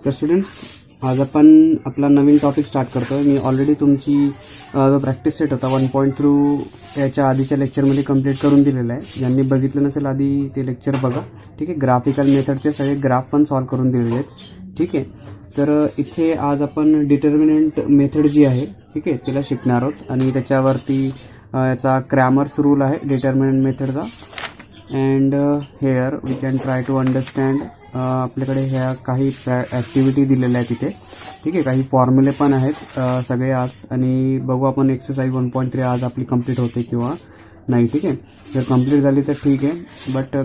तर स्टुडंट्स, आज आपण आपला नवीन टॉपिक स्टार्ट करतोय. मी ऑलरेडी तुमची जो प्रॅक्टिस सेट होता 1.3 याच्या आधीच्या लेक्चरमध्ये कंप्लीट करून दिलेला आहे. ज्यांनी बघितलं नसेल आधी ते लेक्चर बघा. ठीक आहे, ग्राफिकल मेथडचे सगळे ग्राफ पण सॉल्व करून दिलेले आहेत. ठीक आहे, तर इथे आज आपण डिटर्मिनंट मेथड जी आहे, ठीक आहे, तिला शिकणार आहोत. आणि त्याच्यावरती याचा क्रॅमर्स रूल आहे डिटर्मिनंट मेथडचा. And here we can try to understand. आपल्याकडे ह्या काही ॲक्टिव्हिटी दिलेल्या आहेत तिथे. ठीक आहे, काही फॉर्म्युले पण आहेत सगळे आज. आणि बघू आपण एक्सरसाइज 1.3 आज आपली कंप्लीट होते किंवा नाही. ठीक आहे, जर कंप्लीट झाली तर ठीक आहे, but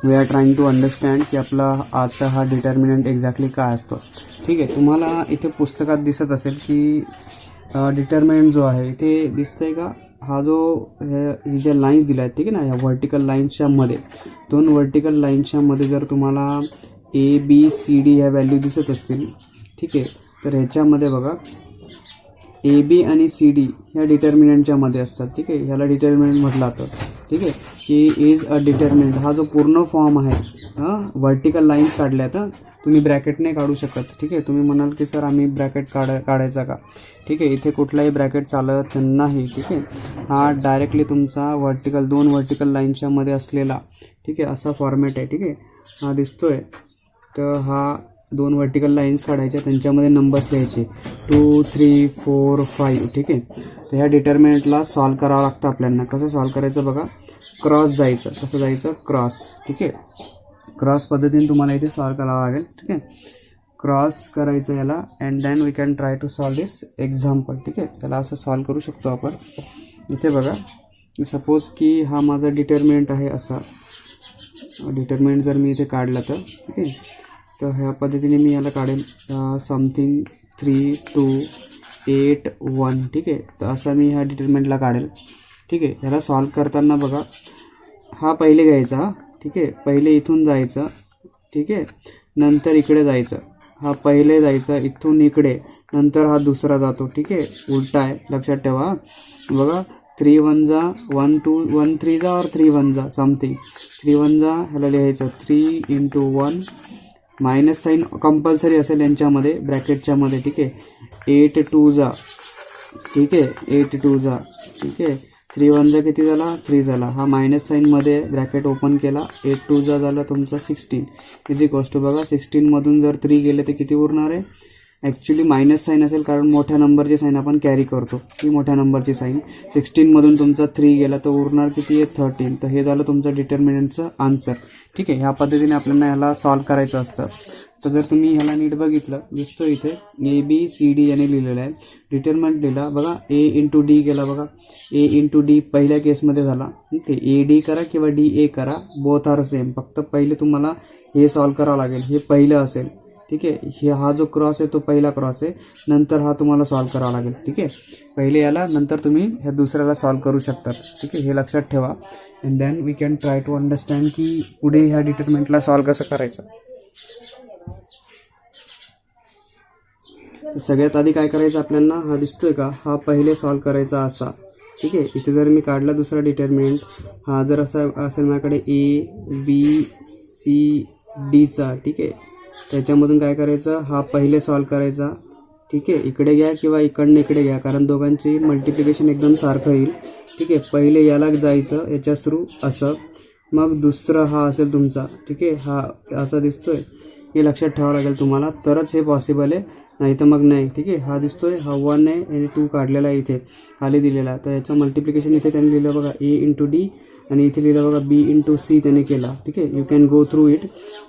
we are trying to understand की आपला आजचा हा डिटर्मिनंट एक्झॅक्टली काय असतो. ठीक आहे, तुम्हाला इथे पुस्तकात दिसत असेल की डिटर्मिनंट जो आहे इथे दिसतंय का, हा जो हे ज्या लाईन्स दिल्या आहेत, ठीक आहे ना, ह्या व्हर्टिकल लाईन्सच्या मध्ये, दोन व्हर्टिकल लाईन्सच्या मध्ये जर तुम्हाला ABCD ह्या व्हॅल्यू दिसत असतील, ठीक आहे, तर ह्याच्यामध्ये बघा AB आणि CD ह्या डिटर्मिनंटच्या मध्ये असतात. ठीक आहे, ह्याला डिटर्मिनंट म्हटलं जातं. ठीक आहे, की इज अ डिटर्मिनंट हा जो पूर्ण फॉर्म आहे, व्हर्टिकल लाईन्स काढल्या तर तुम्ही ब्रॅकेट नाही काढू शकत. ठीक आहे, तुम्ही म्हणाल की सर आम्ही ब्रॅकेट काढायचा का. ठीक आहे, इथे कुठलाही ब्रॅकेट चालत नाही. ठीक आहे, हा डायरेक्टली तुमचा दोन व्हर्टिकल लाईनच्या मध्ये असलेला, ठीक आहे, असा फॉर्मॅट आहे. ठीक आहे, हा दिसतोय. तर हा दोन व्हर्टिकल लाईन्स काढायच्या, त्यांच्यामध्ये नंबर्स लिहायचे 2, 3, 4, 5. ठीक आहे, तर ह्या डिटर्मिनंटला सॉल्व करावं लागतं आपल्याला. कसं सॉल्व करायचं बघा, क्रॉस जायचं. कसं जायचं, क्रॉस. ठीक आहे, क्रॉस पद्धतीने तुम्हाला इथे सॉल्व करावं लागेल. ठीक आहे, क्रॉस करायचं याला. And then we can try to solve this example. ठीक आहे, त्याला असं सॉल्व करू शकतो आपण. इथे बघा, सपोज की हा माझा डिटर्मिनंट आहे. असा डिटर्मिनंट जर मी इथे काढला तर, ठीक आहे, तर ह्या पद्धतीने मी याला काढेल समथिंग 3, 2, 8, 1. ठीक आहे, तर असं मी ह्या डिटर्मिनंटला काढेल. ठीक आहे, ह्याला सॉल्व करताना बघा, हा पहिले घ्यायचा. ठीक आहे, पहिले इथून जायचं. ठीक आहे, नंतर इकडे जायचं. हा पहिले जायचा इथून इकडे, नंतर हा दुसरा जातो. ठीक आहे, उलटा आहे, लक्षात ठेवा. बघा 3 1 जा 1 2 1 3 जा और 3 1 जा समथिंग 3 1 जा. ह्याला लिहायचं 3 × 1. मायनस साईन कंपल्सरी असेल यांच्यामध्ये, ब्रॅकेटच्या मध्ये. ठीक आहे, 8 2 जा. ठीक आहे, 8 2 जा. ठीक आहे, 3 1 जा किती झाला, 3 झाला. हा मायनस साईनमध्ये ब्रॅकेट ओपन केला, 8 2 जा झाला तुमचा 16. किती गोष्ट बघा, 16मधून जर 3 गेले तर किती उरणार आहे. ॲक्च्युली मायनस साईन असेल, कारण मोठ्या नंबरची साईन आपण कॅरी करतो. ही मोठ्या नंबरची साईन. 16मधून तुमचा 3 गेला तर उरणार किती आहे, 13. तर हे झालं तुमचं डिटर्मिनंटचं आन्सर. ठीक आहे, ह्या पद्धतीने आपल्याला ह्याला सॉल्व करायचं असतं. तर जर तुम्ही ह्याला नीट बघितलं, दिसतो इथे ABCD याने लिहिलेलं आहे. डिटर्मिनंट लिहिला बघा, A × D केला बघा. A × D पहिल्या केसमध्ये झाला. ठीक आहे, AD करा किंवा DA करा, बोथ आर सेम. फक्त पहिले तुम्हाला हे सॉल्व करावं लागेल. हे पहिलं असेल. ठीक आहे, हा जो क्रॉस आहे तो पहिला क्रॉस आहे, नंतर हा तुम्हाला सॉल्व करावा लागेल. ठीक आहे, पहिले याला, नंतर तुम्ही ह्या दुसऱ्याला सॉल्व करू शकतात. ठीक आहे, हे लक्षात ठेवा. And then we can try to understand की पुढे ह्या डिटर्मिनंटला सॉल्व कसं करायचं. सगळ्यात आधी काय करायचं आपल्याला, हा दिसतोय का, हा पहिले सॉल्व करायचा असा. ठीक आहे, इथे जर मी काढला दुसरा डिटर्मिनंट, हा जर असा असेल माझ्याकडे ABCDचा. ठीक आहे, त्याच्यामधून काय करायचं, हा पहिले सॉल्व करायचा. ठीक आहे, इकडे घ्या किंवा इकडनं इकडे घ्या, कारण दोघांची मल्टिप्लिकेशन एकदम सारखं येईल. ठीक आहे, पहिले याला जायचं याच्या थ्रू असं, मग दुसरं हा असेल तुमचा. ठीक आहे, हा असा दिसतोय, हे लक्षात ठेवावं लागेल तुम्हाला, तरच हे पॉसिबल आहे, नाही तर मग नाही. ठीक आहे, हा दिसतोय, हा 1 आहे आणि 2 काढलेला आहे इथे खाली दिलेला. तर याचं मल्टिप्लिकेशन इथे त्यांनी लिहिलं बघा, A × D, आणि इथे लिहिलं बघा B × C त्याने केला. ठीक आहे, you can go through it.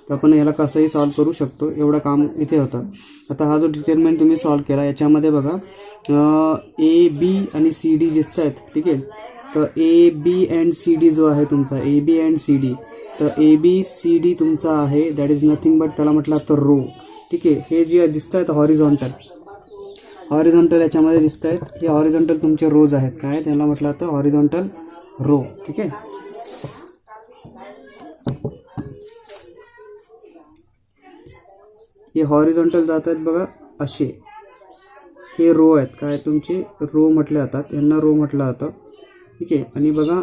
तर आपण याला कसंही सॉल्व करू शकतो, एवढं काम इथे होतं. आता हा जो डिटर्मिनंट तुम्ही सॉल्व केला, याच्यामध्ये बघा AB आणि CD दिसत आहेत. ठीक आहे, तर AB अँड CD जो आहे तुमचा, AB अँड CD, तर ABCD तुमचा आहे, दॅट इज नथिंग बट त्याला म्हटलं तर रो. ठीक आहे, हे जे दिसत आहेत हॉरिझॉन्टल याच्यामध्ये दिसत आहेत, हे हॉरिझॉन्टल तुमचे रोज आहेत. काय त्याला म्हटलं तर हॉरिझॉन्टल रो. ठीक आहे, हे हॉरिझॉन्टल जात आहेत बघा असे, हे रो आहेत. काय तुमचे रो म्हटले जातात, यांना रो म्हटलं जातं. ठीक आहे, आणि बघा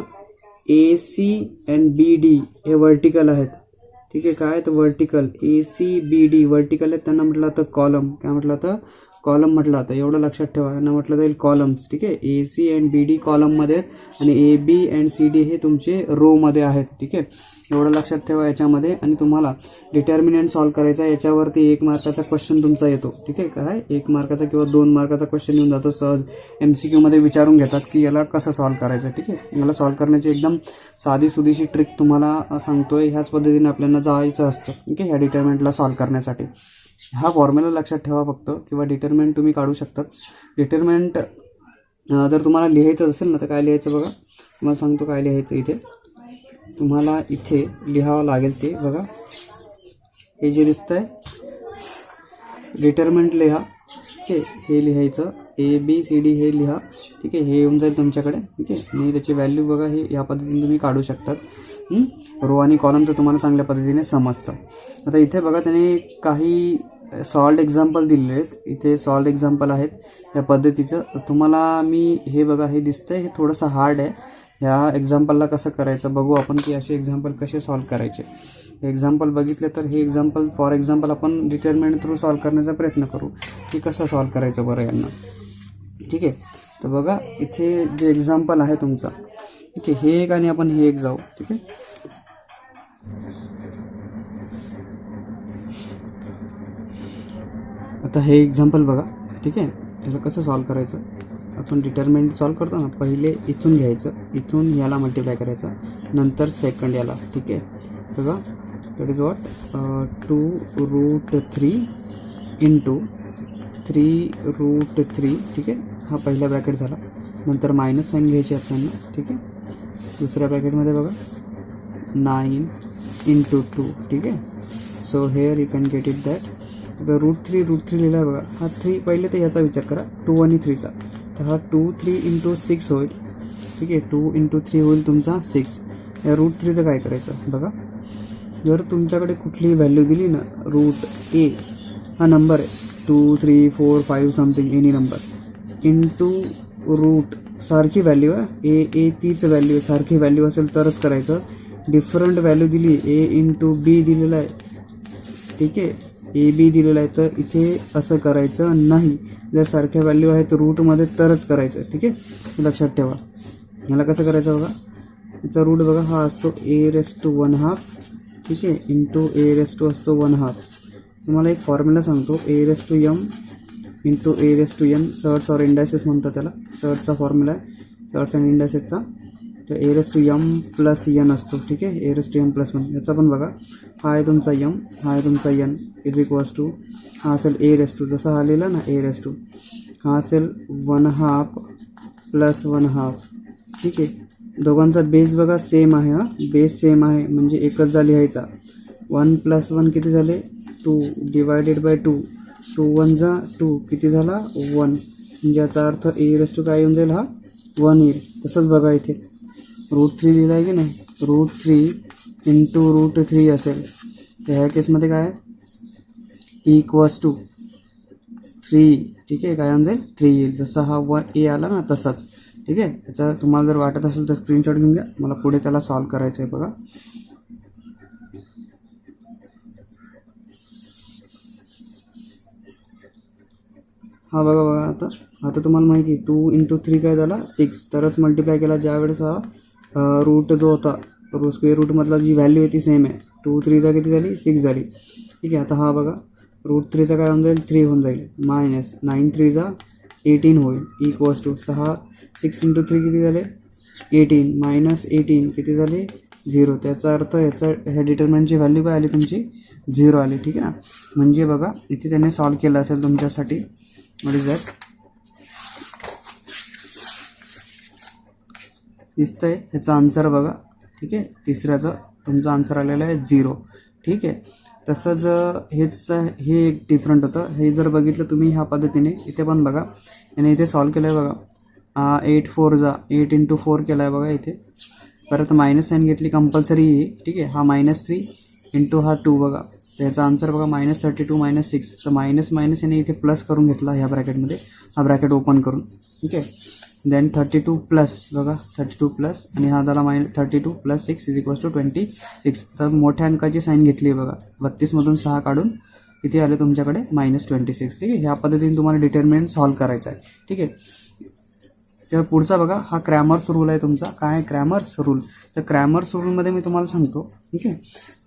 AC अँड BD हे व्हर्टिकल आहेत. ठीक आहे. काय तर वर्टिकल ACBD वर्टिकल आहेत, त्यांना म्हटलं तर कॉलम. काय म्हटलं तर कॉलम म्हटलं आता. एवढं लक्षात ठेवा, यांना म्हटलं जाईल कॉलम्स. ठीक आहे. AC अँड BD कॉलममध्ये आहेत आणि AB अँड CD हे तुमचे रोमध्ये आहेत. ठीक आहे. एवढं लक्षात ठेवा याच्यामध्ये. आणि तुम्हाला डिटर्मिनंट सॉल्व्ह करायचा आहे. याच्यावरती 1 मार्काचा क्वेश्चन तुमचा येतो. ठीक आहे. काय 1 मार्काचा किंवा 2 मार्काचा क्वेश्चन येऊन जातो सहज. MCQ मध्ये विचारून घेतात की याला कसं सॉल्व्ह करायचं. ठीक आहे. याला सॉल्व्ह करण्याची एकदम साधी सुधीशी ट्रिक तुम्हाला सांगतोय. ह्याच पद्धतीने आपल्याला जायचं असतं. ठीक आहे. ह्या डिटर्मिनंटला सॉल्व्ह करण्यासाठी हा फॉर्म्युला लक्षात ठेवा फक्त, किंवा डिटर्मिनंट तुम्ही काढू शकतात. डिटर्मिनंट जर तुम्हाला लिहायचं असेल ना तर काय लिहायचं बघा, तुम्हाला सांगतो काय लिहायचं. इथे तुम्हाला इथे लिहावं लागेल ते बघा, हे जे दिसतंय डिटर्मिनंट लिहा. ठीक आहे. हे लिहायचं ABCD हे लिहा. ठीक आहे. हे येऊन जाईल तुमच्याकडे. ठीक आहे. आणि त्याची व्हॅल्यू बघा हे या पद्धतीने तुम्ही काढू शकतात. रो आणि कॉलम तर तुम्हाला चांगल्या पद्धतीने समजतं. आता इथे बघा त्याने काही सॉल्ड एक्झाम्पल दिलेले आहेत. इथे सॉल्ड एक्झाम्पल आहेत या पद्धतीचं. तुम्हाला मी हे बघा हे दिसतंय, हे थोडंसं हार्ड आहे. ह्या एक्झाम्पलला कसं करायचं बघू आपण, की असे एक्झाम्पल कसे सॉल्व्ह करायचे. एक्झाम्पल बघितले तर हे एक्झाम्पल फॉर एक्झाम्पल आपण डिटर्मिनंट थ्रू सॉल्व्ह करण्याचा प्रयत्न करू की कसं सॉल्व्ह करायचं बरं यांना. ठीक आहे. तर बघा इथे जे एक्झाम्पल आहे तुमचा, ठीक आहे, हे एक आणि आपण हे एक जाऊ. ठीक आहे. आता हे एक्झाम्पल बघा. ठीक आहे. त्याला कसं सॉल्व्ह करायचं, आपण डिटर्मिनंट सॉल्व्ह करतो ना, पहिले इथून घ्यायचं, इथून याला मल्टिप्लाय करायचं, नंतर सेकंड याला. ठीक आहे. बघा दॅट इज वॉट 2√3 इंटू 3√3. ठीक आहे. हा पहिला ब्रॅकेट झाला. नंतर मायनस साईन घ्यायची आपल्याला. ठीक आहे. दुसऱ्या ब्रॅकेटमध्ये बघा 9 इंटू 2. ठीक आहे. So hair you can get it that √3 लिहिला आहे बघा. हा 3 पहिले तर ह्याचा विचार करा, 2 आणि 3चा. तर हा 2 3 इंटू 6 होईल. ठीक आहे. 2 इंटू 3 होईल तुमचा 6. या √3चं काय करायचं बघा, जर तुमच्याकडे कुठलीही व्हॅल्यू दिली ना, √a हा नंबर आहे, 2 3 4 5 something any number, into root सारखी व्हॅल्यू आहे, ए तीच व्हॅल्यू सारखी व्हॅल्यू असेल तरच करायचं. डिफरंट व्हॅल्यू दिली, A इंटू B दिलेलं आहे. ठीक आहे. AB दिलेलं आहे, तर इथे असं करायचं नाही. जर सारख्या व्हॅल्यू आहेत रूटमध्ये तरच करायचं. ठीक आहे. लक्षात ठेवा. याला कसं करायचं बघा, याचा रूट बघा हा असतो a⁻². ठीक आहे. इंटू a⁻² असतो 1/2. तुम्हाला एक फॉर्म्युला सांगतो, a⁻m इंटू a⁻n. सर्ट्स और इंडायसेस म्हणतात त्याला. सर्टचा फॉर्म्युला आहे, सर्ट्स अँड इंडायसेसचा. तर a⁻m प्लस n असतो. ठीक आहे. a⁻m plus 1. याचा पण बघा, हा आहे तुमचा m, हा आहे तुमचा n इज इक्वल्स टू, हा असेल a⁻², जसं हा लिहिला ना a⁻², हा असेल 1/2 प्लस 1/2. ठीक आहे. दोघांचा बेस बघा सेम आहे. हा बेस सेम आहे म्हणजे एकच जा लिहायचा. 1 + 1 किती झाले 2 डिवायडेड बाय 2. 2 1 जा 2 किती झाला 1. म्हणजे याचा अर्थ a⁻² काय येऊन जाईल, हा 1 येईल. तसंच बघा इथे √3 लिहिला आहे की नाही, √3 इंटू √3 असेल. तर ह्या केसमध्ये काय इक्वल्स टू 3. ठीक आहे. काय येऊन जाईल 3 येईल. जसा हा 1a आला ना तसाच. ठीक आहे. त्याचा तुम्हाला जर वाटत असेल तर स्क्रीनशॉट घेऊन घ्या. मला पुढे त्याला सॉल्व्ह करायचं आहे बघा. हा बघा आता तुम्हाला माहिती आहे 2 इंटू 3 काय झाला 6. तरच मल्टिप्लाय केला ज्यावेळेस हा रूट जो होता, स्क्वेअर रूटमधला जी व्हॅल्यू आहे ती सेम आहे. 2 3 किती झाली 6 झाली. ठीक आहे. आता हा बघा √3 काय होऊन जाईल 3 होऊन जाईल, मायनस 9 3 18 होईल इक्वल्स टू 6 इंटू 3 किती झाले 18 मायनस 18 किती झाले 0. त्याचा अर्थ ह्या डिटर्मिनंटची व्हॅल्यू काय आली तुमची 0 आली. ठीक आहे ना. म्हणजे बघा इथे त्याने सॉल्व्ह केलं असेल तुमच्यासाठी. व्हॉट इज दॅट दिसतंय ह्याचा आन्सर बघा. ठीक आहे. तिसऱ्याचं तुमचं आन्सर आलेलं आहे 0. ठीक आहे. तसंच हे एक डिफरंट होतं. हे जर बघितलं तुम्ही ह्या पद्धतीने, इथे पण बघा याने इथे सॉल्व्ह केलं आहे बघा. 8 4 8 इंटू 4 केला आहे बघा इथे. परत मायनस साईन घेतली कंपल्सरी. ठीक आहे. हा -3 इंटू हा 2 बघा. त्याचा आन्सर बघा -32 -6. तर मायनस याने इथे प्लस करून घेतला ह्या ब्रॅकेटमध्ये, हा ब्रॅकेट ओपन करून. ठीक आहे. देन 32 प्लस बघा 32 प्लस आणि हा झाला -32 प्लस 6 इज इक्वल्स टू 26. तर मोठ्या अंकाची साईन घेतली आहे बघा, 32मधून 6 काढून इथे आले तुमच्याकडे -26. ठीक आहे, ह्या पद्धतीने तुम्हाला डिटर्मिनंट सॉल्व्ह करायचा आहे. ठीक आहे, तर पुढचा बघा हा क्रॅमर्स रूल आहे तुमचा. काय आहे क्रॅमर्स रूल? तर क्रॅमर्स रूलमध्ये मी तुम्हाला सांगतो. ठीक आहे,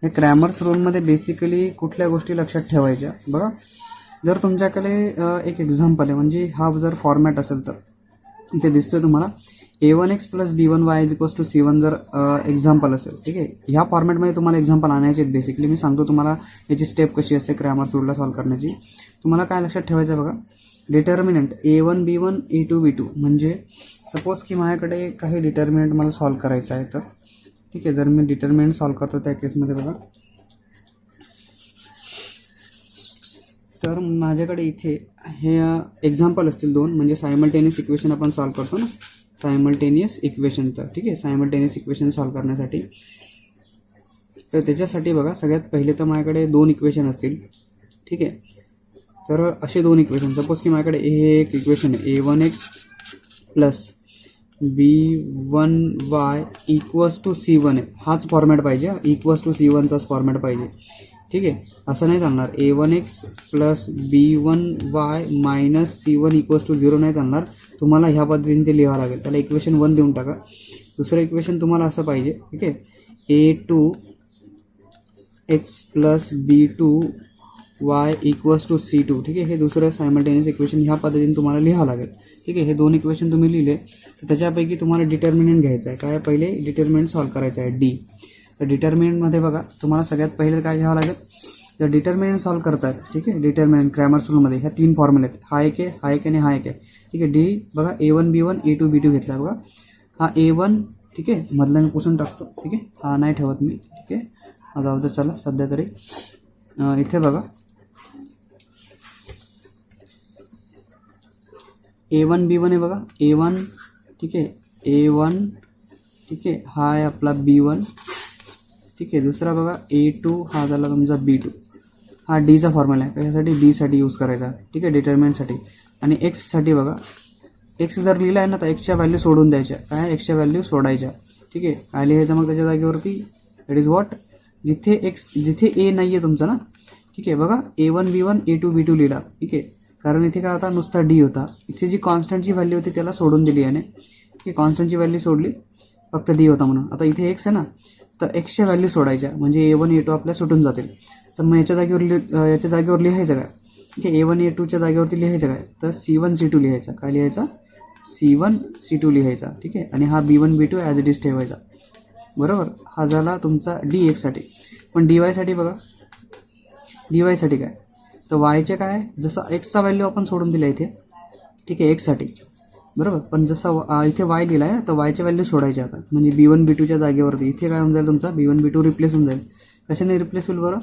या क्रॅमर्स रूलमध्ये बेसिकली कुठल्या गोष्टी लक्षात ठेवायच्या बघा. जर तुमच्याकडे एक एक्झाम्पल आहे, म्हणजे हा जर फॉर्मॅट असेल तर इथे दिसतोय तुम्हाला a1x plus b1y is equals to c1 जर एक्झाम्पल असेल. ठीक आहे, ह्या फॉर्मॅटमध्ये तुम्हाला एक्झाम्पल आणायचे आहेत. बेसिकली मी सांगतो तुम्हाला याची स्टेप कशी असते क्रॅमर्स रूलला सॉल्व्ह करण्याची. तुम्हाला काय लक्षात ठेवायचं बघा, determinant a1 b1 a2 b2 म्हणजे सपोज की माझ्याकडे काही डिटर्मिनंट मला सॉल्व्ह करायचं आहे. तर ठीक आहे, जर मी डिटर्मिनंट सॉल्व्ह करतो त्या केसमध्ये बघा, तर माझ्याकडे इथे हे एक्झाम्पल असतील 2, म्हणजे सायमल्टेनियस इक्वेशन आपण सॉल्व्ह करतो ना, सायमल्टेनियस इक्वेशन. तर ठीक आहे, सायमल्टेनियस इक्वेशन सॉल्व्ह करण्यासाठी तर त्याच्यासाठी बघा सगळ्यात पहिले तर माझ्याकडे 2 इक्वेशन असतील. ठीक आहे, तर असे 2 इक्वेशन, सपोज की माझ्याकडे हे एक इक्वेशन आहे a1x plus b1y equals to c1 आहे. हाच फॉर्मॅट पाहिजे, इक्वल्स टू c1चाच फॉर्मॅट पाहिजे. ठीक आहे, असं नाही चालणार. a1x plus b1y minus c1 equals to 0 नाही चालणार. तुम्हाला ह्या पद्धतीने ते लिहावं लागेल. त्याला इक्वेशन 1 देऊन टाका. दुसरं इक्वेशन तुम्हाला असं पाहिजे. ठीक आहे, a2x plus b2y equals to c2. ठीक आहे, हे दुसरं सायमल्टेनियस इक्वेशन ह्या पद्धतीने तुम्हाला लिहावं लागेल. ठीक आहे, हे 2 इक्वेशन तुम्ही लिहिले तर त्याच्यापैकी तुम्हाला डिटर्मिनंट घ्यायचं आहे. काय पहिले डिटर्मिनंट सॉल्व्ह करायचं आहे डी. तर डिटर्मिनंटमध्ये बघा तुम्हाला सगळ्यात पहिले काय घ्यावं लागेल, तर डिटर्मिनंट सॉल्व्ह करतात. ठीक आहे, डिटर्मिनंट क्रॅमर्स रूलमध्ये ह्या 3 फॉर्म्युले आहेत. हा एक आहे, हा एक आणि हा एक आहे. ठीक आहे, डी बघा a1 b1 a2 b2 घेतला बघा. हा a1 ठीक आहे, मधला मी पुसून टाकतो. ठीक आहे, हा नाही ठेवत मी. ठीक आहे, हा जाऊ दे चला सध्या तरी. इथे बघा a1 b1 आहे बघा, a1 ठीक आहे, a1 ठीक आहे, हा आहे आपला b1. ठीक आहे, दुसरा बघा a2 हा झाला तुमचा b2. हा डीचा फॉर्म्युला आहे, कशासाठी डीसाठी यूज करायचा. ठीक आहे, डिटर्मिनंटसाठी. आणि एक्ससाठी बघा, एक्स जर लिहिला आहे ना तर एक्सच्या व्हॅल्यू सोडून द्यायच्या. काय एक्सच्या व्हॅल्यू सोडायच्या. ठीक आहे, काय लिहायचं मग त्याच्या जागेवरती, दॅट इज व्हॉट, जिथे ए नाही आहे तुमचा ना. ठीक आहे, बघा a1 b1 a2 b2 लिहिला. ठीक आहे, कारण इथे काय होता, नुसता डी होता. इथे जी कॉन्स्टंटची व्हॅल्यू होती त्याला सोडून दिली याने. ठीक आहे, कॉन्स्टंटची व्हॅल्यू सोडली, फक्त डी होता म्हणून. आता इथे एक्स आहे ना, तर एक्सच्या व्हॅल्यू सोडायच्या, म्हणजे a1 a2 आपल्या सुटून जातील. तर मग याच्या जागेवर लिहायचं काय. ठीक आहे, a1 a2च्या जागेवरती लिहायचं काय, तर c1 c2 लिहायचा. काय लिहायचा, c1 c2 लिहायचा. ठीक आहे, आणि हा b1 b2 as it is ठेवायचा. बरोबर, हा झाला तुमचा डी एक्ससाठी. पण डी वायसाठी बघा, डी वायसाठी काय, तर वायचे काय, जसं एक्सचा व्हॅल्यू आपण सोडून दिला इथे. ठीक आहे, एक्ससाठी बरोबर. पण जसं इथे वाय लिहिला आहे तर वायच्या व्हॅल्यू सोडायच्या आता, म्हणजे b1 b2च्या जागेवरती इथे काय होऊन जाईल तुमचा b1 b2 रिप्लेस होऊन जाईल. कशाने रिप्लेस होईल बरं,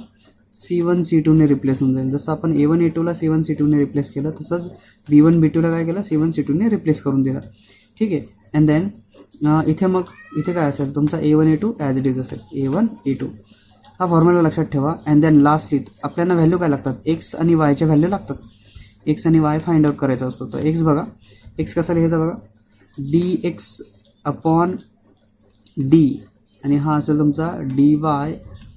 c1 c2 ने रिप्लेस होऊन जाईल. जसं आपण a1 a2ला c1 c2 ने रिप्लेस केलं, तसंच b1 b2ला काय केलं, c1 c2 ने रिप्लेस करून दिलं. ठीक आहे, अँड देन इथे काय असेल तुमचा a1 a2 as it is असेल, a1 a2. हा फॉर्म्युला लक्षात ठेवा. अँड देन लास्टली आपल्याला व्हॅल्यू काय लागतात, एक्स आणि वायच्या व्हॅल्यू लागतात. एक्स आणि वाय फाइंड आउट करायचा असतो. तर एक्स बघा, एक्स कसा लिहायचा बघा, dx अपॉन डी, आणि हा असेल तुमचा dy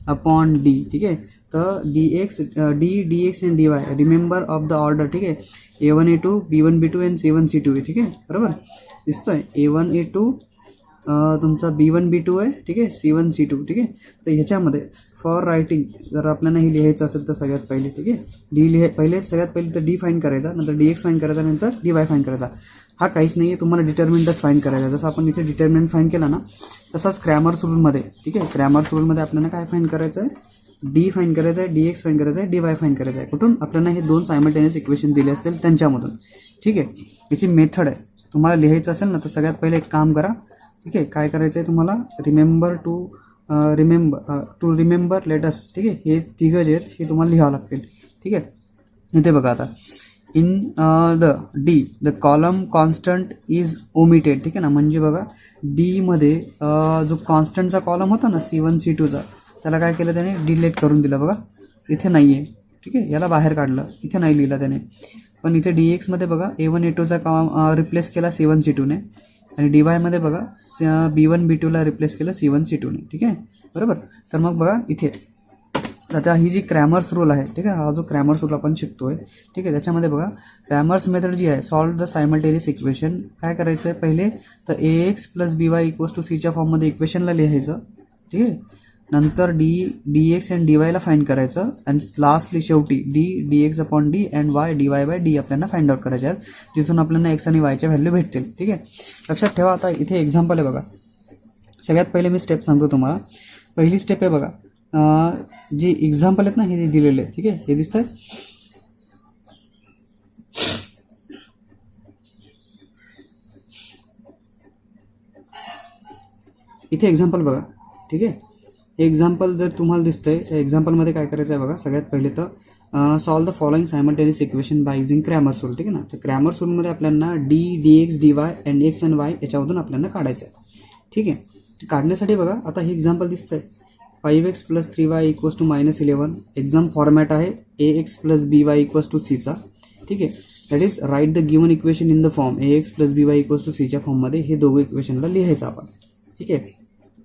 अपॉन डी. ठीक आहे, तर dx आणि dy remember of the order. ठीक आहे, a1 a2 b1 b2 आणि c1 c2 आहे. ठीक आहे, बरोबर दिसतोय, a1 a2 तुमचा b1 b2 आहे. ठीक आहे, c1 c2. ठीक आहे, तर ह्याच्यामध्ये फॉर रायटिंग जर आपल्याला हे लिहायचं असेल तर सगळ्यात पहिले, ठीक आहे, सगळ्यात पहिले तर डी फाईंड करायचा, नंतर dx फाईंड करायचा, नंतर dy फाईंड करायचा. हा काहीच नाही आहे, तुम्हाला डिटर्मिनंटच फाईंड करायचा. जसं आपण इथे डिटर्मिनंट फाईंड केला ना, तसाच क्रॅमर्स रूलमध्ये. ठीक आहे, क्रॅमर्स रूलमध्ये आपल्याला काय फाईंड करायचं आहे, डी फाईंड करायचं आहे, dx फाईंड करायचं आहे, dy फाईंड करायचं आहे. कुठून, आपल्याला हे 2 सायमल्टेनियस इक्वेशन दिले असतील त्यांच्यामधून. ठीक आहे, याची मेथड आहे. तुम्हाला लिहायचं असेल ना तर सगळ्यात पहिले एक काम करा. ठीक आहे, काय करायचं आहे तुम्हाला, रिमेंबर लेटस. ठीक आहे, हे तिघं जे आहेत हे तुम्हाला लिहावं लागतील. ठीक आहे, इथे बघा आता in the column constant is omitted. ठीक आहे ना, म्हणजे बघा डीमध्ये जो कॉन्स्टंटचा कॉलम होता ना c1 c2चा, त्याला काय केलं त्याने, डिलीट करून दिलं. बघा इथे नाही आहे. ठीक आहे, याला बाहेर काढलं, इथे नाही लिहिलं त्याने. पण इथे dx बघा a1 a2चा रिप्लेस केला c1 c2ने आणि dy मध्ये बघा b1 b2ला रिप्लेस केलं c1 c2ने. ठीक आहे, बरोबर. तर मग बघा इथे आता ही जी क्रॅमर्स रूल आहे, ठीक आहे, हा जो क्रॅमर्स रूल आपण शिकतोय, ठीक आहे, त्याच्यामध्ये बघा क्रॅमर्स मेथड जी आहे, सॉल्व द सायमल्टेनियस इक्वेशन. काय करायचं आहे पहिले तर ax plus by equals to सीच्या फॉर्ममध्ये इक्वेशनला लिहायचं. ठीक आहे, नंतर dx अँड dy ला फाइंड करायचं आणि लास्टली शेवटी dx upon d and y dy by d आपल्याला फाइंड आउट करायचे आहेत, जिथून आपल्याला x आणि y च्या व्हॅल्यू भेटतील. ठीक आहे, लक्षात ठेवा. आता इथे एक्झाम्पल आहे बघा. सगळ्यात पहिले मी स्टेप सांगतो तुम्हाला. पहिली स्टेप आहे बघा, जे एक्झाम्पल आहेत ना हे दिलेले, ठीक आहे, हे दिसत आहे. इथे एक्झाम्पल बघा. ठीक आहे, हे एक्झाम्पल जर तुम्हाला दिसतंय त्या एक्झाम्पलमध्ये काय करायचं आहे बघा. सगळ्यात पहिले तर solve the following simultaneous equation by using Cramer's rule. ठीक आहे ना, तर क्रॅमर्स रूलमध्ये आपल्याला dx dy and x and y याच्यामधून आपल्याला काढायचं आहे. ठीक आहे, काढण्यासाठी बघा आता हे एक्झाम्पल दिसतंय 5x plus 3y equals to -11. Exam format आहे ax plus by equals to cचा. ठीक आहे, that is right the given equation in the form ax plus by equals to cच्या फॉर्ममध्ये हे दोघं इक्वेशनला लिहायचं आपण. ठीक आहे,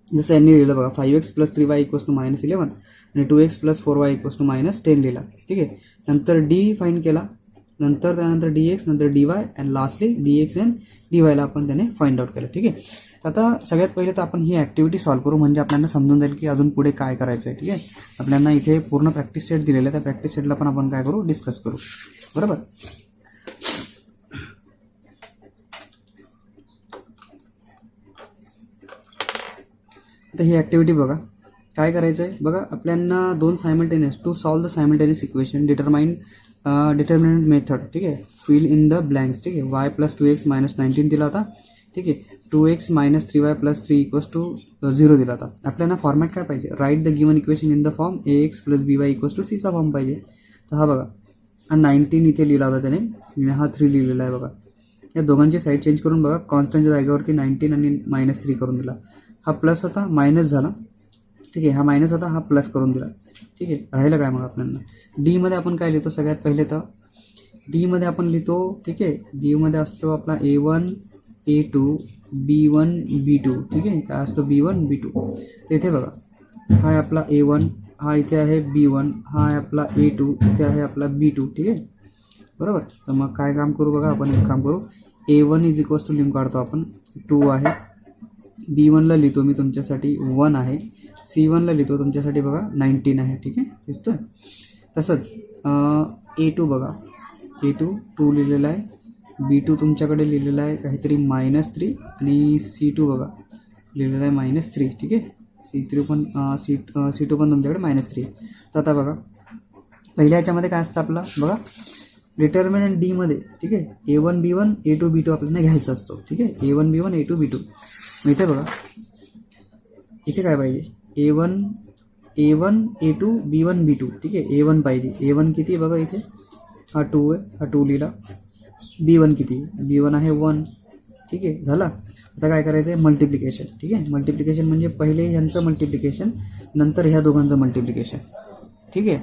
जसं यांनी लिहिलं बघा 5x plus 3y equals to -11 आणि 2x plus 4y equals to -10 लिहिला. ठीक आहे, नंतर d फाइंड केला, नंतर त्यानंतर dx, नंतर dy and lastly dx and dy ला आपण त्याने फाइंड आउट केलं. ठीक आहे, आता सगळ्यात पहिले तर आपण ही ऍक्टिव्हिटी सॉल्व्ह करू, म्हणजे आपल्याला समजून जाईल की अजून पुढे काय करायचं आहे. ठीक आहे, आपल्याला इथे पूर्ण प्रॅक्टिस सेट दिलेला आहे, त्या प्रॅक्टिस सेटला पण आपण काय करू, डिस्कस करू. बरोबर. आता ही ऍक्टिव्हिटी बघा काय करायचं आहे बघा. आपल्याला दोन simultaneous to solve the simultaneous equation determinant method. ठीक आहे, फिल इन द ब्लँक्स. ठीक आहे, y प्लस 2x मायनस 19 दिला होता. ठीक आहे, 2x minus 3y plus 3 equals to 0 दिला होता. आपल्याला फॉर्मॅट काय पाहिजे, right the given equation in the form ax plus by equals to cचा फॉर्म पाहिजे. तर हा बघा, हा 19 इथे लिहिला होता त्याने, हा 3 लिहिलेला आहे बघा. या दोघांची साईड चेंज करून बघा, कॉन्स्टंटच्या जागेवरती 19 आणि -3 करून दिला. हा प्लस होता मायनस झाला. ठीक आहे, हा मायनस होता, हा प्लस करून दिला. ठीक आहे, राहिलं काय मग आपल्याला डी मध्ये आपण काय लिहितो, सगळ्यात पहिले तर डी मध्ये आपण लिहितो. ठीक आहे, डी मध्ये असतो आपला a1 a2 b1 b2. ठीक आहे, काय असतो b1 b2. इथे बघा, हा आहे आपला a1, हा इथे आहे b1, हा आहे आपला a2, इथे आहे आपला b2. ठीक आहे, बरोबर. तर मग काय काम करू बघा, आपण एक काम करू, a1 इज इक्वल्स टू लिहून काढतो आपण 2 आहे, b1ला लिहितो मी तुमच्यासाठी 1 आहे, c1ला लिहितो तुमच्यासाठी बघा 19 आहे. ठीक आहे, दिसतोय. तसंच a2 बघा, a2 2 लिहिलेला आहे, b2 तुमच्याकडे लिहिलेला आहे काहीतरी -3 आणि c2 बघा लिहिलेला आहे -3. ठीक आहे, c2 पण तुमच्याकडे -3. तर आता बघा पहिल्या ह्याच्यामध्ये काय असतं आपलं बघा, डिटर्मिनंट डी मध्ये. ठीक आहे, a1 b1 a2 b2 आपल्याला घ्यायचा असतो. ठीक आहे, a1 b1 a2 b2. इथे बघा, इथे काय पाहिजे, a1 a2 b1 b2. ठीक आहे, a1 पाहिजे, a1 किती बघा इथे हा 2 आहे, हा 2 लिहिला. b1 किती, b1 आहे 1. ठीक आहे, झाला. आता काय करायचं आहे, मल्टिप्लिकेशन. ठीक आहे, मल्टिप्लिकेशन म्हणजे पहिले ह्यांचं मल्टिप्लिकेशन, नंतर ह्या दोघांचं मल्टिप्लिकेशन. ठीक आहे,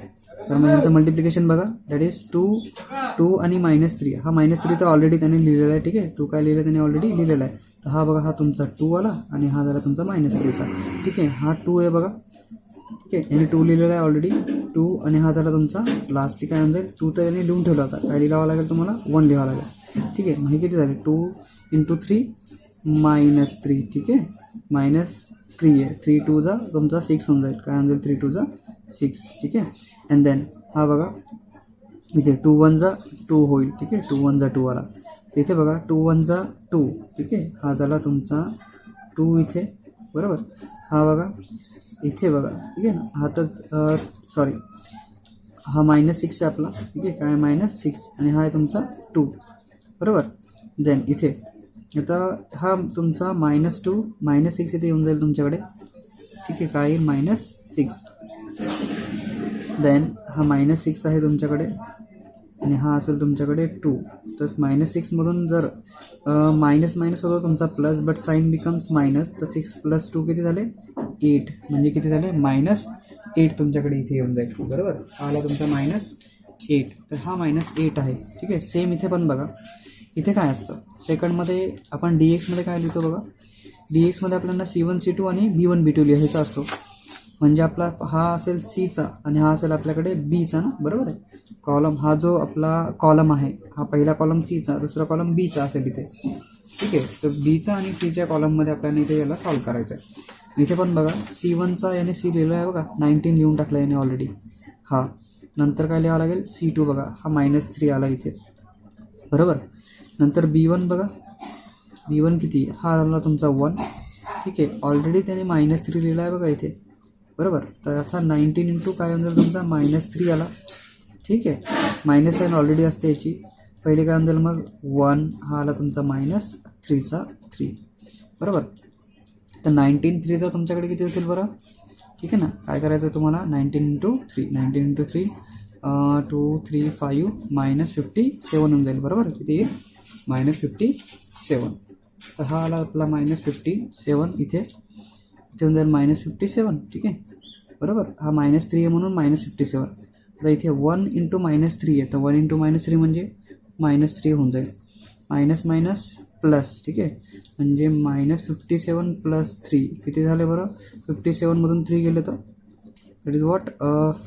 तर मग ह्यांचं मल्टिप्लिकेशन बघा, दॅट इज 2 आणि -3. हा -3 तर ऑलरेडी त्याने लिहिलेला आहे. ठीक आहे, 2 काय लिहिलं त्याने ऑलरेडी लिहिलेला आहे. तर हा बघा, हा तुमचा 2 आला आणि हा झाला तुमचा -3चा. ठीक आहे, हा 2 आहे बघा. ठीक आहे, याने 2 लिहिलेला आहे ऑलरेडी 2 आणि हा झाला तुमचा लास्टली काय म्हणजे 2 तर याने लिहून ठेवला होता, काय लिहावं लागेल तुम्हाला 1 लिहावं लागेल. ठीक आहे, मग हे किती झाले 2 × 3 -3. ठीक आहे, -3 आहे, 3 2 जा तुमचा 6 होऊन जाईल, काय होऊन जाईल 3 2 जा 6. ठीक आहे, अँड देन हा बघा इथे 2 1 जा 2 होईल. ठीक आहे, 2 1 जा 2 आला. इथे बघा 2 1 जा 2. ठीक आहे, हा झाला तुमचा 2 इथे, बरोबर. हा बघा इथे बघा. ठीक आहे ना, हा तर सॉरी हा -6 आहे आपला. ठीक आहे, काय -6 आणि हा आहे तुमचा 2, बरोबर. देन इथे आता हा तुमचा -2 -6 इथे येऊन जाईल तुमच्याकडे. ठीक आहे, काय -6. देन हा -6 आहे तुमच्याकडे आणि हा असेल तुमच्याकडे 2. तर -6मधून जर मायनस होतो तुमचा plus, but sign becomes minus. तर 6 + 2 किती झाले 8, म्हणजे किती झाले -8 तुमच्याकडे इथे येऊन जाईल. बरोबर, आला तुमचा 8, तर हा -8 आहे. ठीक आहे. सेम इथे पण बघा, इथे काय असतं सेकंडमध्ये आपण DXमध्ये काय लिहितो बघा, DXमध्ये आपल्याला C1 C2 आणि B1 B2 लिहायचा असतो. म्हणजे आपला हा असेल Cचा आणि हा असेल आपल्याकडे Bचा ना, बरोबर आहे. कॉलम हा जो आपला कॉलम आहे, हा पहिला कॉलम Cचा, दुसरा कॉलम Bचा असेल इथे. ठीक आहे. तर Bचा आणि Cच्या कॉलममध्ये आपल्याला इथे याला सॉल्व्ह करायचं आहे. इथे पण बघा C1चा याने C लिहिलं आहे बघा, 19 लिहून टाकलं याने ऑलरेडी. हा नंतर काय लिहावं लागेल, C2 बघा, हा -3 आला इथे, बरोबर. नंतर B1 बघा, B1 किती, हा आला तुमचा 1. ठीक आहे. ऑलरेडी त्याने -3 लिहिला आहे बघा इथे, बरोबर. तर आता 19 इंटू काय होऊन जाईल तुमचा -3 आला. ठीक आहे. मायनस साईन ऑलरेडी असते याची. पहिले काय होऊन जाईल मग 1, हा आला तुमचा -3चा 3, बरोबर. तर 19 3चा तुमच्याकडे किती होतील बरं. ठीक आहे ना. काय करायचं आहे तुम्हाला, 19 इंटू 3, 19 इंटू 3 2 3 5 -57 होऊन जाईल, बरोबर. किती येईल, -57. तर हा आला आपला -57 इथे होऊन जाईल -57. ठीक आहे, बरोबर. हा -3 आहे म्हणून -57. आता इथे 1 इंटू -3 आहे, तर 1 इंटू -3 म्हणजे -3 होऊन जाईल. Minus minus plus. ठीक आहे. म्हणजे -57 प्लस 3 किती झाले बरं. 57मधून 3 गेले तर दॅट इज वॉट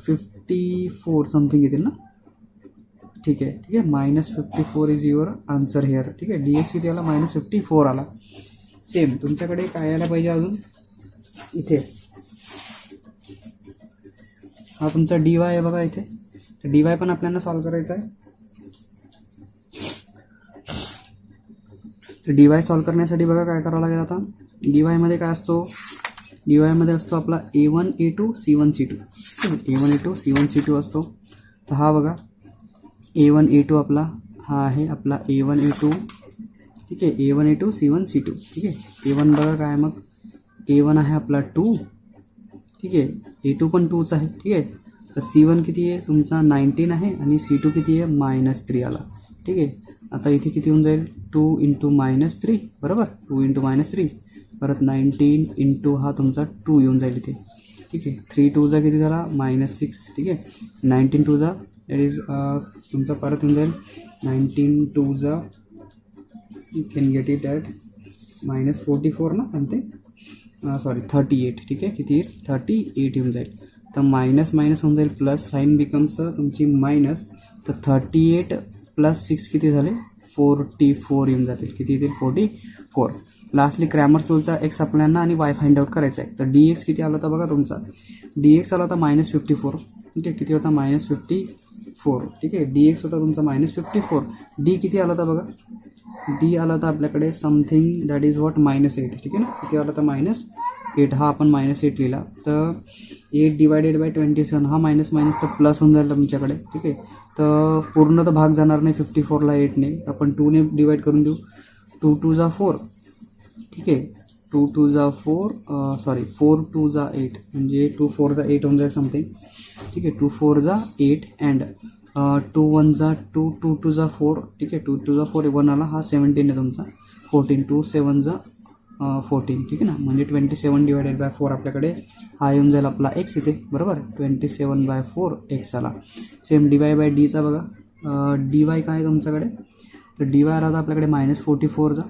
54 समथिंग येतील ना. ठीक आहे. ठीक आहे. -54 इज युअर आन्सर हिअर. ठीक आहे. DX किती आला, -54 आला. सेम तुमच्याकडे काय यायला पाहिजे अजून, इथे हा तुमचा DY आहे बघा इथे. तर DY पण आपल्याला सॉल्व्ह करायचा आहे. तर DY सॉल्व्ह करण्यासाठी बघा काय करावं लागेल आता. DY मध्ये काय असतो, DY मध्ये असतो आपला A1 A2 C1 C2. A1 A2 C1 C2 असतो. तर हा बघा A1 A2 आपला हा आहे आपला A1 A2. ठीक आहे. A1 A2 C1 C2. ठीक आहे. A1 बघा काय मग, A1 आहे आपला 2. ठीक आहे. A2 पण 2च आहे. ठीक आहे. तर C1 किती आहे तुमचा 19 आहे आणि C2 किती आहे -3 आला. ठीक आहे. आता इथे किती होऊन जाईल, 2 इंटू -3, बरोबर. 2 इंटू -3 परत 19 इंटू हा तुमचा 2 येऊन जाईल इथे. ठीक आहे. 3 2 किती झाला -6. ठीक आहे. 19 2 दॅट इज तुमचा परत येऊन जाईल 19 2 you can get it at -44 ना समथिंग, सॉरी 38. ठीक आहे. किती येईल 38 येऊन जाईल. तर मायनस मायनस होऊन जाईल प्लस, साईन बिकम्स तुमची मायनस. तर 38 प्लस 6 किती झाले 44 येऊन जातील. किती येतील 44. लास्टली क्रॅमर्स रूलचा एक्स आपल्याला आणि वाय फाइंड आउट करायचा आहे. तर DX किती आला होता बघा तुमचा, DX आला होता -54. ठीक आहे. किती होता -54. ठीक आहे. DX होता तुमचा -54. D किती आला होता बघा, D आला होता आपल्याकडे समथिंग दॅट इज वॉट -8. ठीक आहे ना. किती आला होता -8, हा आपण -8 लिहिला. तर 8 डिवायडेड बाय 27, हा मायनस मायनस तर प्लस होऊन जाईल तुमच्याकडे. ठीक आहे. तर पूर्ण तर भाग जाणार नाही 54ला 8ने, आपण 2ने डिवाइड करून देऊ. 2 2 जा 4. ठीक आहे. 2 2 जा 4, सॉरी 4 2 जा 8 म्हणजे 2 4 जा 8 होऊन जाईल समथिंग. ठीक आहे. 2 4 जा 8 अँड 2 1 जा 2, 2 2 जा 4. ठीक आहे. 2 2 जा 4 1 आला, हा 17 आहे तुमचा. 14 2 7 जा 14. ठीक आहे ना. म्हणजे 27 डिवायडेड बाय 4 आपल्याकडे हा येऊन जाईल आपला एक्स इथे, बरोबर. 27/4 एक्स आला. सेम DY बाय Dचा बघा, DY काय आहे तुमच्याकडे, तर DY आला होता आपल्याकडे -44 जा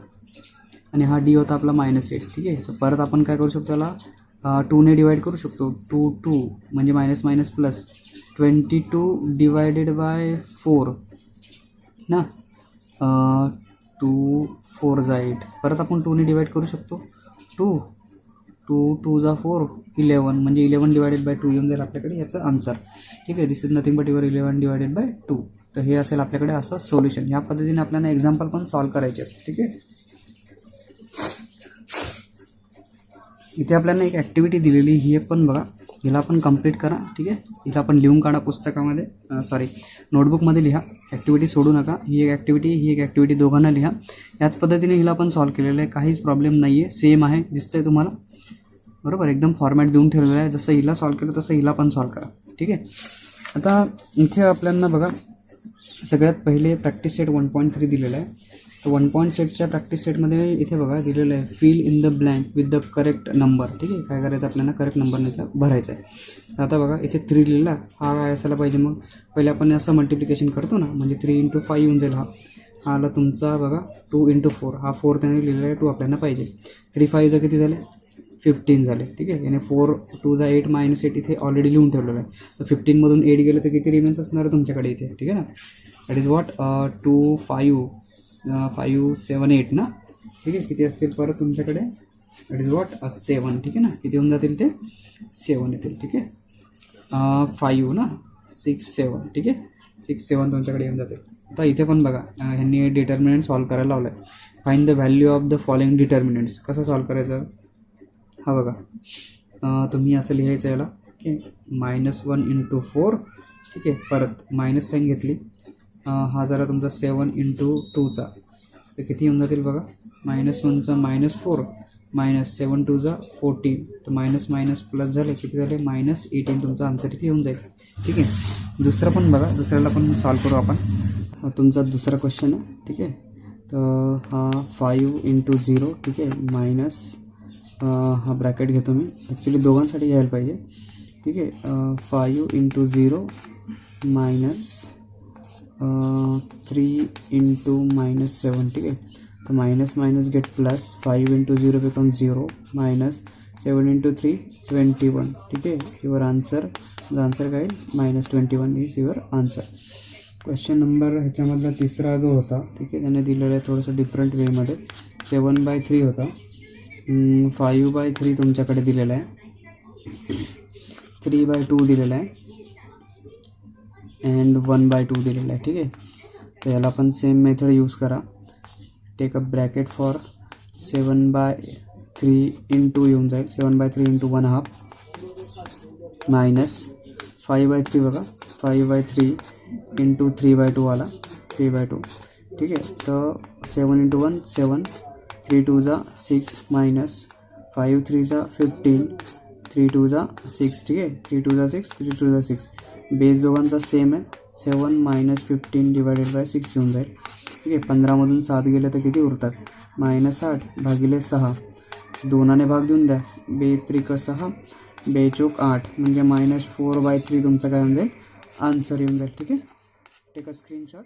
आणि हा D होता आपला -8. ठीक आहे. तर परत आपण काय करू शकतो त्याला 2ने डिवाइड करू शकतो. 2 2 म्हणजे minus minus plus 22 divided by 4 ना. 2 4 जा 8, परत आपण 2ने डिवाइड करू शकतो. 2 2 2 जा 4 11 म्हणजे 11 डिवायडेड बाय 2 येऊन जाईल आपल्याकडे याचं आन्सर. ठीक आहे. This is nothing but your 11 divided by 2. तर हे असेल आपल्याकडे असं सोल्युशन. या पद्धतीने आपल्याला एक्झाम्पल पण सॉल्व्ह करायचे आहेत. ठीक आहे. इथे आपल्याला एक ॲक्टिव्हिटी दिलेली, ही पण बघा, हिला आपण कंप्लीट करा. ठीक आहे. हिला आपण लिहून काढा पुस्तकामध्ये, सॉरी नोटबुकमध्ये लिहा. ॲक्टिव्हिटी सोडू नका. ही एक ॲक्टिव्हिटी दोघांना लिहा. याच पद्धतीने हिला पण सॉल्व्ह केलेलं आहे. काहीच प्रॉब्लेम नाही आहे. सेम आहे, दिसतंय तुम्हाला, बरोबर. एकदम फॉर्मॅट देऊन ठेवलेलं आहे. जसं हिला सॉल्व्ह केलं तसं हिला पण सॉल्व्ह करा. ठीक आहे. आता इथे आपल्याला बघा सगळ्यात पहिले प्रॅक्टिस सेट 1.3 दिलेला आहे. तर 1 पॉईंट सेटच्या प्रॅक्टिस सेटमध्ये इथे बघा दिलेलं आहे fill in the blank with the correct number. ठीक आहे, काय करायचं आपल्याला करेक्ट नंबर भरायचा आहे. तर आता बघा इथे 3 लिहिला, हा काय असायला पाहिजे मग पहिले आपण असं मल्टिप्लिकेशन करतो ना, म्हणजे 3 × 5 येऊन जाईल. हा आला तुमचा बघा 2 × 4, हा 4 त्याने लिहिलेला आहे, 2 आपल्याला पाहिजे. 3 5 किती झाले 15 झाले. ठीक आहे, याने 4 2 8 -8 इथे ऑलरेडी लिहून ठेवलेलं आहे. तर 15मधून 8 गेलं तर किती रिमेन्स असणार आहे तुमच्याकडे इथे. ठीक आहे ना, दॅट इज वॉट 2 5 5 7 8 ना. ठीक आहे, किती असतील परत तुमच्याकडे दॅट इज वॉट 7. ठीक आहे ना, किती होऊन जातील ते 7 येतील. ठीक आहे, 5 ना 6 7. ठीक आहे, 6 7 तुमच्याकडे येऊन जातील. आता इथे पण बघा ह्यांनी डिटर्मिनंट सॉल्व करायला लावलं आहे. Find the value of the following determinants. कसं सॉल्व करायचं हा बघा तुम्ही असं लिहायचं याला की -1 × 4. ठीक आहे, परत मायनस साईन घेतली. हा जरा तुमचा 7 × 2चा तर किती येऊन जातील बघा -1चा -4 -7 2 14. तर मायनस मायनस प्लस झाले किती झाले -18. तुमचा आन्सर इथे येऊन जाईल. ठीक आहे, दुसरं पण बघा, दुसऱ्याला पण सॉल्व करू आपण. तुमचा दुसरा क्वेश्चन आहे. ठीक आहे, तर हा 5 × 0. ठीक आहे, मायनस हा ब्रॅकेट घेतो मी, ॲक्च्युली दोघांसाठी घ्यायला पाहिजे. ठीक आहे, 5 × 0 मायनस 3 × -7. ठीक आहे, तर minus minus gate plus 5 × 0 become 0 minus 7 × 3 21. ठीक आहे, युअर आन्सर आन्सर काय -21 is your answer. Question number ह्याच्यामधला तिसरा जो होता, ठीक आहे, त्याने दिलेलं आहे थोडंसं डिफरंट वेमध्ये. 7/3 होता, 5/3 तुमच्याकडे दिलेला आहे, 3/2 दिलेला आहे अँड 1/2 दिलेला आहे. ठीक आहे, तर याला पण सेम मेथड यूज करा. टेक अ ब्रॅकेट फॉर 7/3 × येऊन जाईल 7/3 × 1/2 मायनस 5/3 बघा 5/3 × 3/2 आला 3/2. ठीक आहे, तर 7 × 1 7 3 2 6 मायनस 5 3 15 3 2 6. ठीक आहे, 3 2 6 3 2 6. बेस दोघांचा सेम आहे, 7 - 15 / 6 येऊन जाईल. ठीक आहे, 15मधून 7 गेले तर किती उरतात -8 भागिले 6. 2ने भाग देऊन द्या, 2 त्रिक 6 2 चोक 8 म्हणजे -4/3 तुमचं काय होऊन जाईल आन्सर येऊन जाईल. ठीक आहे, टेक अ स्क्रीनशॉट.